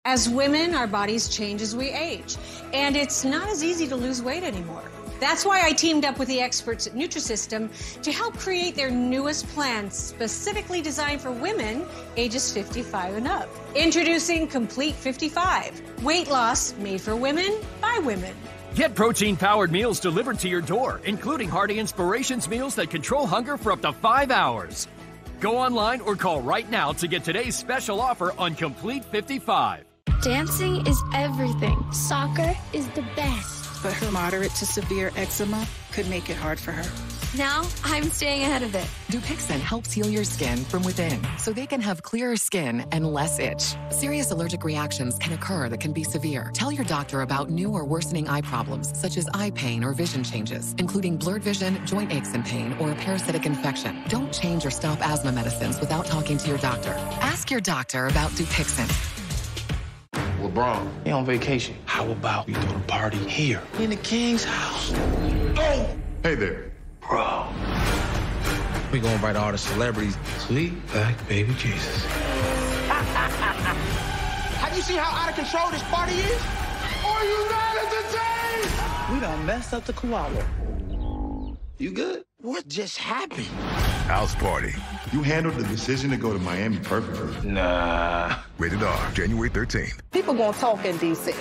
As women, our bodies change as we age, and it's not as easy to lose weight anymore. That's why I teamed up with the experts at Nutrisystem to help create their newest plan specifically designed for women ages 55 and up. Introducing Complete 55, weight loss made for women by women. Get protein-powered meals delivered to your door, including Hearty Inspirations meals that control hunger for up to 5 hours. Go online or call right now to get today's special offer on Complete 55. Dancing is everything. Soccer is the best. But her moderate to severe eczema could make it hard for her. Now I'm staying ahead of it. Dupixent helps heal your skin from within so they can have clearer skin and less itch. Serious allergic reactions can occur that can be severe. Tell your doctor about new or worsening eye problems such as eye pain or vision changes, including blurred vision, joint aches and pain, or a parasitic infection. Don't change or stop asthma medicines without talking to your doctor. Ask your doctor about Dupixent. LeBron, he on vacation. How about we throw the party here in the King's house? Oh! Hey there. Bro. We gonna invite all the celebrities. Sweet black baby Jesus. Have you seen how out of control this party is? Are you not entertained? We done messed up the koala. You good? What just happened? House Party. You handled the decision to go to Miami perfectly. Nah. Rated R, January 13th. People gonna talk in D.C. Yo,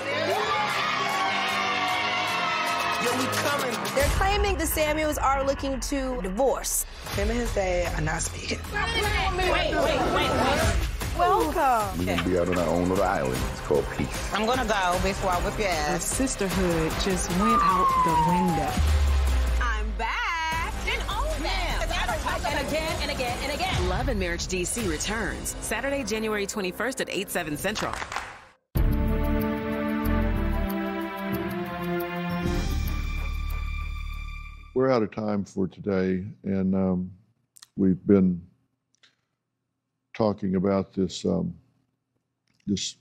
we coming. They're claiming the Samuels are looking to divorce. Him and his dad are not speaking. Wait. Welcome. We're gonna be out on our own little island. It's called peace. I'm gonna go before I whip your ass. Sisterhood just went out the window. I'm back. Then own that. and again and again and again. Love and Marriage DC returns Saturday, January 21st at 8, 7 Central. We're out of time for today, and we've been talking about this this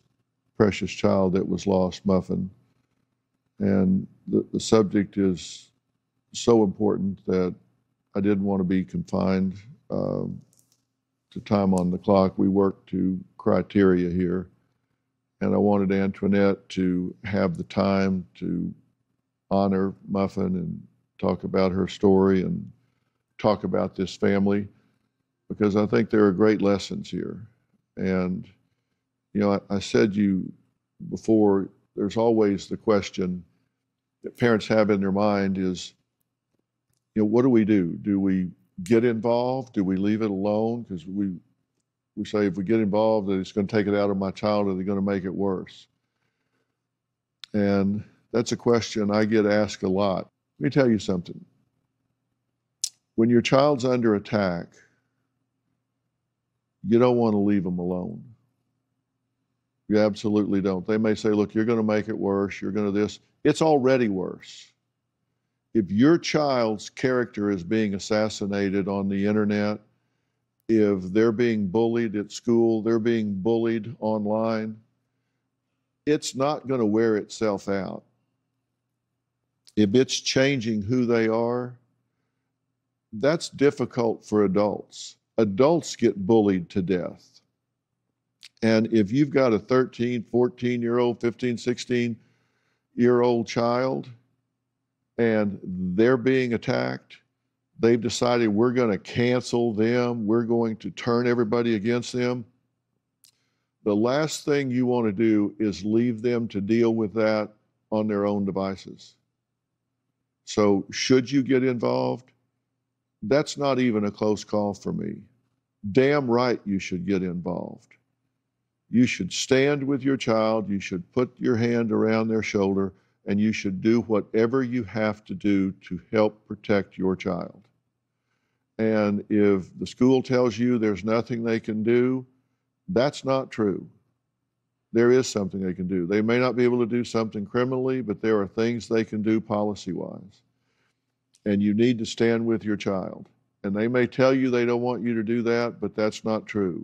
precious child that was lost, Muffin, and the subject is so important that I didn't want to be confined to time on the clock. We work to criteria here, and I wanted Antoinette to have the time to honor Muffin and talk about her story and talk about this family, because I think there are great lessons here. And, you know, I said you before, there's always the question that parents have in their mind is, you know, what do we do? Do we get involved? Do we leave it alone? Because we say if we get involved, that it's going to take it out of my child, or they're going to make it worse. And that's a question I get asked a lot. Let me tell you something. When your child's under attack, you don't want to leave them alone. You absolutely don't. They may say, look, you're going to make it worse. You're going to this. It's already worse. If your child's character is being assassinated on the internet, if they're being bullied at school, they're being bullied online, it's not going to wear itself out. If it's changing who they are, that's difficult for adults. Adults get bullied to death. And if you've got a 13, 14-year-old, 15, 16-year-old child, and they're being attacked, they've decided we're going to cancel them, we're going to turn everybody against them. The last thing you want to do is leave them to deal with that on their own devices. So should you get involved? That's not even a close call for me. Damn right you should get involved. You should stand with your child, you should put your hand around their shoulder, and you should do whatever you have to do to help protect your child. And if the school tells you there's nothing they can do, that's not true. There is something they can do. They may not be able to do something criminally, but there are things they can do policy-wise. And you need to stand with your child. And they may tell you they don't want you to do that, but that's not true.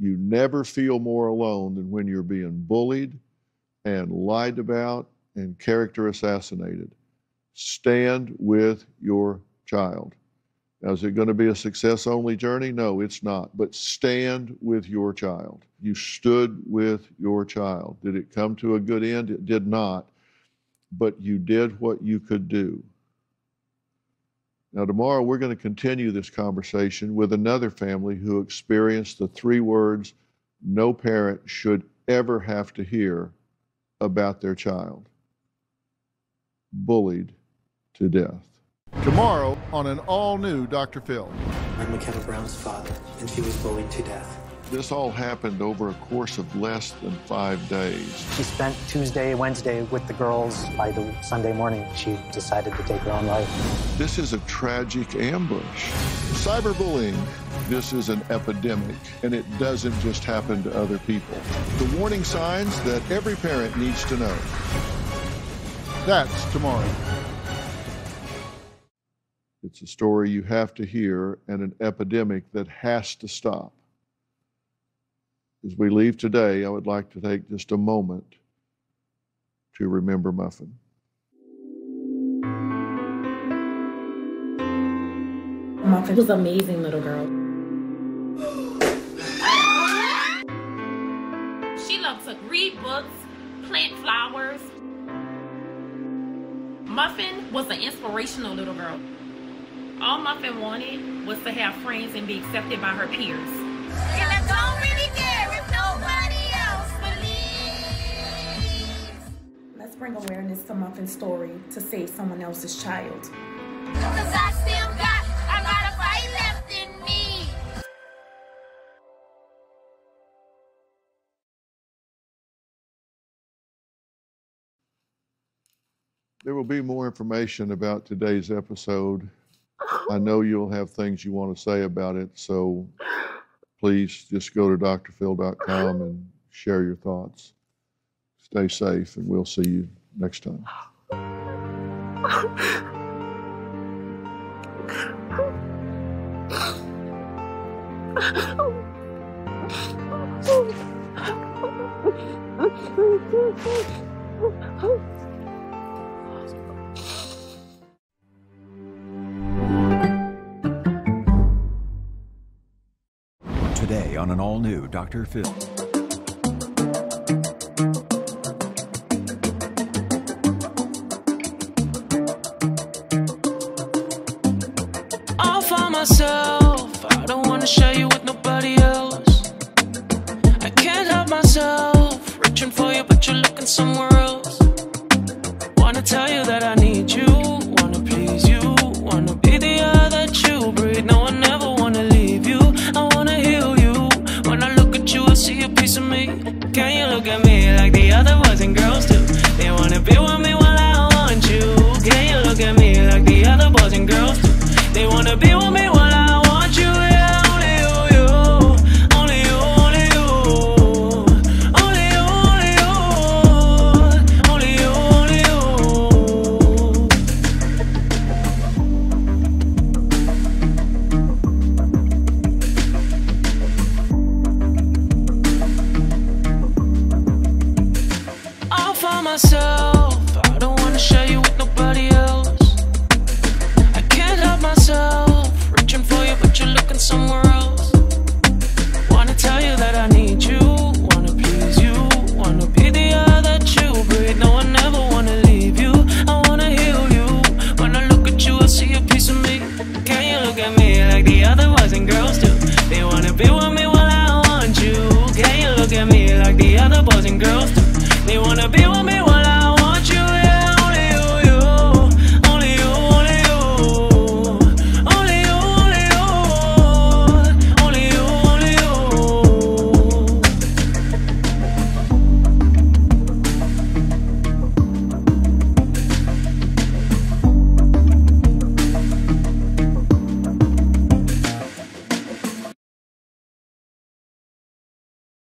You never feel more alone than when you're being bullied and lied about and character assassinated. Stand with your child. Now, is it going to be a success-only journey? No, it's not. But stand with your child. You stood with your child. Did it come to a good end? It did not. But you did what you could do. Now, tomorrow we're going to continue this conversation with another family who experienced the 3 words no parent should ever have to hear about their child: bullied to death. Tomorrow on an all-new Dr. Phil. I'm McKenna Brown's father, and she was bullied to death. This all happened over a course of less than 5 days. She spent Tuesday, Wednesday with the girls. By the Sunday morning, she decided to take her own life. This is a tragic ambush. Cyberbullying, this is an epidemic, and it doesn't just happen to other people. The warning signs that every parent needs to know. That's tomorrow. It's a story you have to hear and an epidemic that has to stop. As we leave today, I would like to take just a moment to remember Muffin. Muffin was an amazing little girl. She loved to read books, plant flowers. Muffin was an inspirational little girl. All Muffin wanted was to have friends and be accepted by her peers. And I don't really care if nobody else believes. Let's bring awareness to Muffin's story to save someone else's child. Because I still got a lot of fight left in me. There will be more information about today's episode I know you'll have things you want to say about it, so please just go to drphil.com and share your thoughts. Stay safe, and we'll see you next time. Today on an all-new Dr. Phil. All for myself, I don't want to share you with nobody else. I can't help myself, reaching for you but you're looking somewhere else. Wanna tell you that I need you, wanna please you, wanna be the air that you breathe. No, I never wanna leave you, I wanna heal you. When I look at you, I see a piece of me. Can you look at me like the other boys and girls do? They wanna be with me while I want you. Can you look at me like the other boys and girls do? They wanna be with me while I want you. Yeah, only you, you. Only you, only you. Only you, only you. Only you, only you. All for myself, I don't wanna share you with nobody else. I can't help myself, reaching for you but you're looking somewhere else. Wanna tell you that I need you, wanna please you, wanna be the air that you breathe. No, I never wanna leave you, I wanna heal you. When I look at you, I see a piece of me. Can you look at me like the other boys and girls do? They wanna be with me